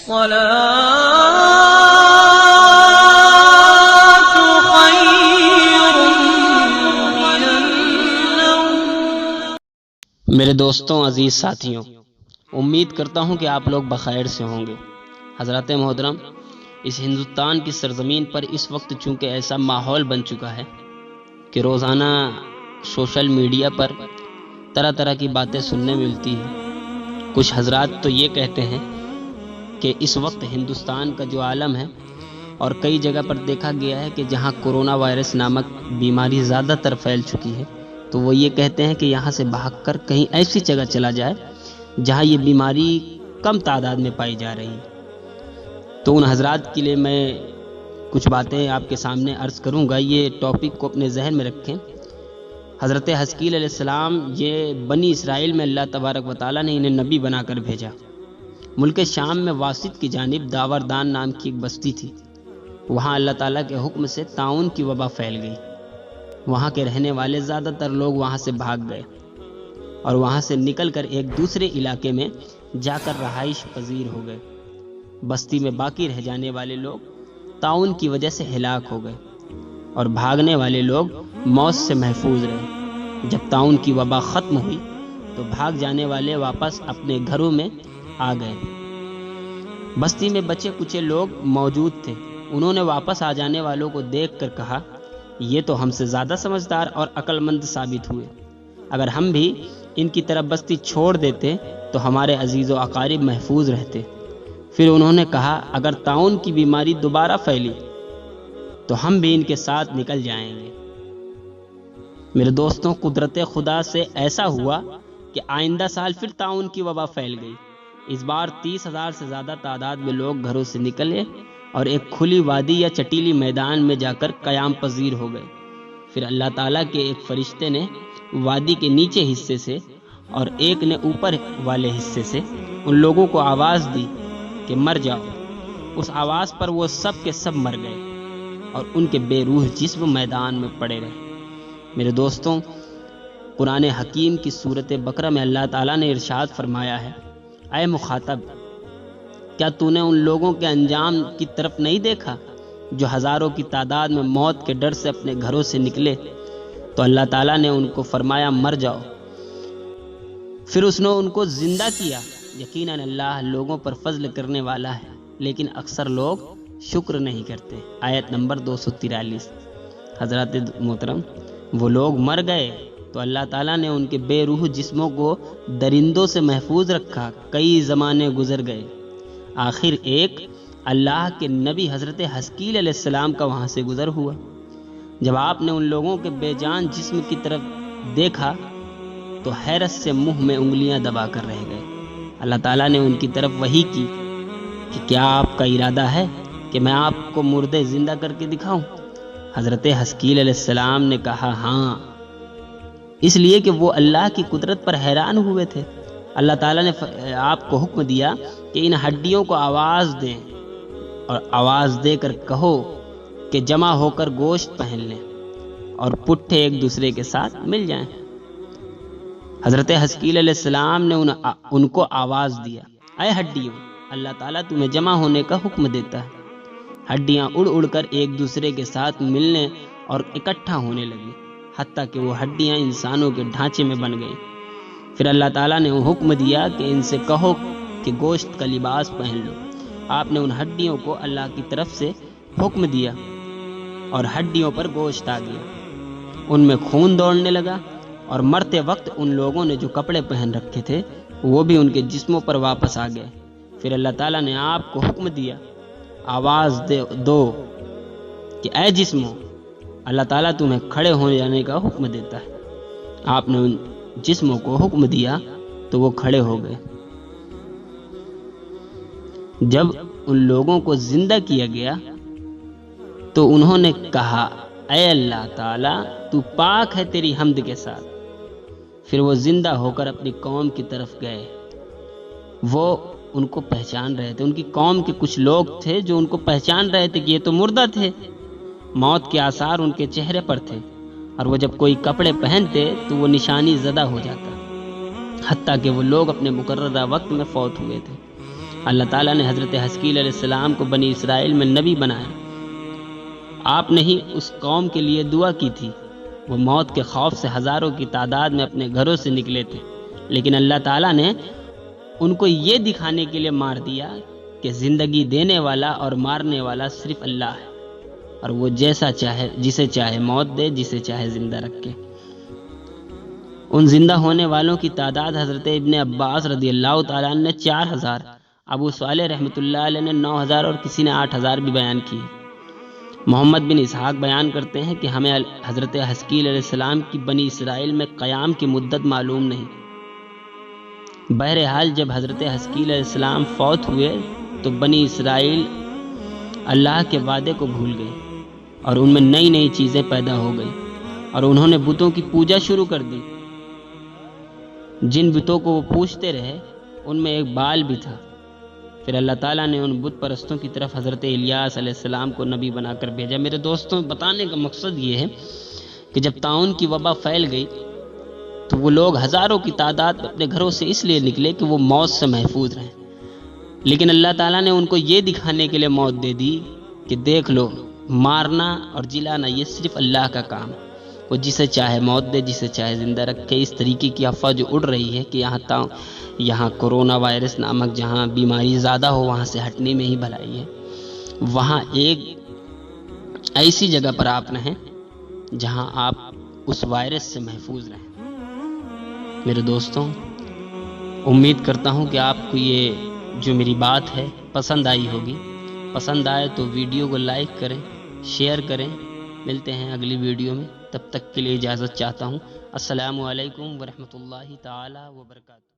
میرے دوستوں، عزیز ساتھیوں، امید کرتا ہوں کہ آپ لوگ بخیر سے ہوں گے۔ حضرات محترم، اس ہندوستان کی سرزمین پر اس وقت چونکہ ایسا ماحول بن چکا ہے کہ روزانہ سوشل میڈیا پر طرح طرح کی باتیں سننے ملتی ہیں۔ کچھ حضرات تو یہ کہتے ہیں کہ اس وقت ہندوستان کا جو عالم ہے اور کئی جگہ پر دیکھا گیا ہے کہ جہاں کورونا وائرس نامک بیماری زیادہ تر پھیل چکی ہے، تو وہ یہ کہتے ہیں کہ یہاں سے بھاگ کر کہیں ایسی جگہ چلا جائے جہاں یہ بیماری کم تعداد میں پائی جا رہی ہے۔ تو ان حضرات کے لیے میں کچھ باتیں آپ کے سامنے عرض کروں گا۔ یہ ٹاپک کو اپنے ذہن میں رکھیں۔ حضرت حزقیل علیہ السلام، یہ بنی اسرائیل میں اللہ تبارک و تعالیٰ نے انہیں نبی بنا کر بھیجا۔ ملک شام میں واسط کی جانب داوردان نام کی ایک بستی تھی۔ وہاں اللہ تعالیٰ کے حکم سے طاعون کی وبا پھیل گئی۔ وہاں کے رہنے والے زیادہ تر لوگ وہاں سے بھاگ گئے اور وہاں سے نکل کر ایک دوسرے علاقے میں جا کر رہائش پذیر ہو گئے۔ بستی میں باقی رہ جانے والے لوگ طاعون کی وجہ سے ہلاک ہو گئے اور بھاگنے والے لوگ موت سے محفوظ رہے۔ جب طاعون کی وبا ختم ہوئی تو بھاگ جانے والے واپس اپنے گھروں میں آ گئے۔ بستی میں بچے کچے لوگ موجود تھے۔ انہوں نے واپس آ جانے والوں کو دیکھ کر کہا، یہ تو ہم سے زیادہ سمجھدار اور عقل مند ثابت ہوئے۔ اگر ہم بھی ان کی طرف بستی چھوڑ دیتے تو ہمارے عزیز و اقارب محفوظ رہتے۔ پھر انہوں نے کہا، اگر طاعون کی بیماری دوبارہ پھیلی تو ہم بھی ان کے ساتھ نکل جائیں گے۔ میرے دوستوں، قدرت خدا سے ایسا ہوا کہ آئندہ سال پھر طاعون کی وبا پھیل گئی۔ اس بار 30,000 سے زیادہ تعداد میں لوگ گھروں سے نکلے اور ایک کھلی وادی یا چٹیلی میدان میں جا کر قیام پذیر ہو گئے۔ پھر اللہ تعالیٰ کے ایک فرشتے نے وادی کے نیچے حصے سے اور ایک نے اوپر والے حصے سے ان لوگوں کو آواز دی کہ مر جاؤ۔ اس آواز پر وہ سب کے سب مر گئے اور ان کے بے روح جسم میدان میں پڑے رہے۔ میرے دوستوں، قرآن حکیم کی سورۃ بقرہ میں اللہ تعالیٰ نے ارشاد فرمایا ہے، اے مخاطب، کیا تو نے ان لوگوں کے انجام کی طرف نہیں دیکھا جو ہزاروں کی تعداد میں موت کے ڈر سے اپنے گھروں سے نکلے تو اللہ تعالیٰ نے ان کو فرمایا مر جاؤ، پھر اس نے ان کو زندہ کیا۔ یقیناً اللہ لوگوں پر فضل کرنے والا ہے، لیکن اکثر لوگ شکر نہیں کرتے۔ آیت نمبر 243۔ حضرات محترم، وہ لوگ مر گئے تو اللہ تعالیٰ نے ان کے بے روح جسموں کو درندوں سے محفوظ رکھا۔ کئی زمانے گزر گئے، آخر ایک اللہ کے نبی حضرت حزقیل علیہ السلام کا وہاں سے گزر ہوا۔ جب آپ نے ان لوگوں کے بے جان جسم کی طرف دیکھا تو حیرت سے منہ میں انگلیاں دبا کر رہ گئے۔ اللہ تعالیٰ نے ان کی طرف وحی کی کہ کیا آپ کا ارادہ ہے کہ میں آپ کو مردے زندہ کر کے دکھاؤں؟ حضرت حزقیل علیہ السلام نے کہا ہاں، اس لیے کہ وہ اللہ کی قدرت پر حیران ہوئے تھے۔ اللہ تعالیٰ نے آپ کو حکم دیا کہ ان ہڈیوں کو آواز دیں اور آواز دے کر کہو کہ جمع ہو کر گوشت پہن لیں اور پٹھے ایک دوسرے کے ساتھ مل جائیں۔ حضرت حزقیل علیہ السلام نے ان کو آواز دیا، اے ہڈیوں، اللہ تعالیٰ تمہیں جمع ہونے کا حکم دیتا ہے۔ ہڈیاں اڑ اڑ کر ایک دوسرے کے ساتھ ملنے اور اکٹھا ہونے لگی، حتیٰ کہ وہ ہڈیاں انسانوں کے ڈھانچے میں بن گئیں۔ پھر اللہ تعالیٰ نے حکم دیا کہ ان سے کہو کہ گوشت کا لباس پہن لو۔ آپ نے ان ہڈیوں کو اللہ کی طرف سے حکم دیا اور ہڈیوں پر گوشت آ گیا، ان میں خون دوڑنے لگا اور مرتے وقت ان لوگوں نے جو کپڑے پہن رکھے تھے وہ بھی ان کے جسموں پر واپس آ گئے۔ پھر اللہ تعالیٰ نے آپ کو حکم دیا، آواز دو کہ اے جسموں، اللہ تعالیٰ تمہیں کھڑے ہو جانے کا حکم دیتا ہے۔ آپ نے ان جسموں کو حکم دیا تو وہ کھڑے ہو گئے۔ جب ان لوگوں کو زندہ کیا گیا تو انہوں نے کہا، اے اللہ تعالیٰ، تو پاک ہے تیری حمد کے ساتھ۔ پھر وہ زندہ ہو کر اپنی قوم کی طرف گئے۔ وہ ان کو پہچان رہے تھے، ان کی قوم کے کچھ لوگ تھے جو ان کو پہچان رہے تھے کہ یہ تو مردہ تھے۔ موت کے آثار ان کے چہرے پر تھے اور وہ جب کوئی کپڑے پہنتے تو وہ نشانی زدہ ہو جاتا، حتیٰ کہ وہ لوگ اپنے مقررہ وقت میں فوت ہوئے تھے۔ اللہ تعالیٰ نے حضرت حزقیل علیہ السلام کو بنی اسرائیل میں نبی بنایا۔ آپ نے ہی اس قوم کے لیے دعا کی تھی۔ وہ موت کے خوف سے ہزاروں کی تعداد میں اپنے گھروں سے نکلے تھے، لیکن اللہ تعالیٰ نے ان کو یہ دکھانے کے لیے مار دیا کہ زندگی دینے والا اور مارنے والا صرف اللہ ہے، اور وہ جیسا چاہے، جسے چاہے موت دے، جسے چاہے زندہ رکھے۔ ان زندہ ہونے والوں کی تعداد حضرت ابن عباس رضی اللہ تعالیٰ عنہ نے 4000، ابو صالح رحمۃ اللہ علیہ نے 9000 اور کسی نے 8000 بھی بیان کی۔ محمد بن اسحاق بیان کرتے ہیں کہ ہمیں حضرت حزقیل علیہ السلام کی بنی اسرائیل میں قیام کی مدت معلوم نہیں۔ بہرحال جب حضرت حزقیل علیہ السلام فوت ہوئے تو بنی اسرائیل اللہ کے وعدے کو بھول گئے اور ان میں نئی نئی چیزیں پیدا ہو گئی، اور انہوں نے بتوں کی پوجا شروع کر دی۔ جن بتوں کو وہ پوجتے رہے ان میں ایک بال بھی تھا۔ پھر اللہ تعالیٰ نے ان بت پرستوں کی طرف حضرت الیاس علیہ السلام کو نبی بنا کر بھیجا۔ میرے دوستوں، بتانے کا مقصد یہ ہے کہ جب طاعون کی وبا پھیل گئی تو وہ لوگ ہزاروں کی تعداد میں اپنے گھروں سے اس لیے نکلے کہ وہ موت سے محفوظ رہیں، لیکن اللہ تعالیٰ نے ان کو یہ دکھانے کے لیے موت دے دی کہ دیکھ لو، مارنا اور جلانا یہ صرف اللہ کا کام ہے، وہ جسے چاہے موت دے، جسے چاہے زندہ رکھے۔ اس طریقے کی افواہ جو اڑ رہی ہے کہ یہاں کورونا وائرس نامک جہاں بیماری زیادہ ہو وہاں سے ہٹنے میں ہی بھلائی ہے، وہاں ایک ایسی جگہ پر آپ رہیں جہاں آپ اس وائرس سے محفوظ رہیں۔ میرے دوستوں، امید کرتا ہوں کہ آپ کو یہ جو میری بات ہے پسند آئی ہوگی۔ پسند آئے تو ویڈیو کو لائک کریں، شیئر کریں۔ ملتے ہیں اگلی ویڈیو میں، تب تک کے لیے اجازت چاہتا ہوں۔ السلام علیکم ورحمۃ اللہ تعالی وبرکاتہ۔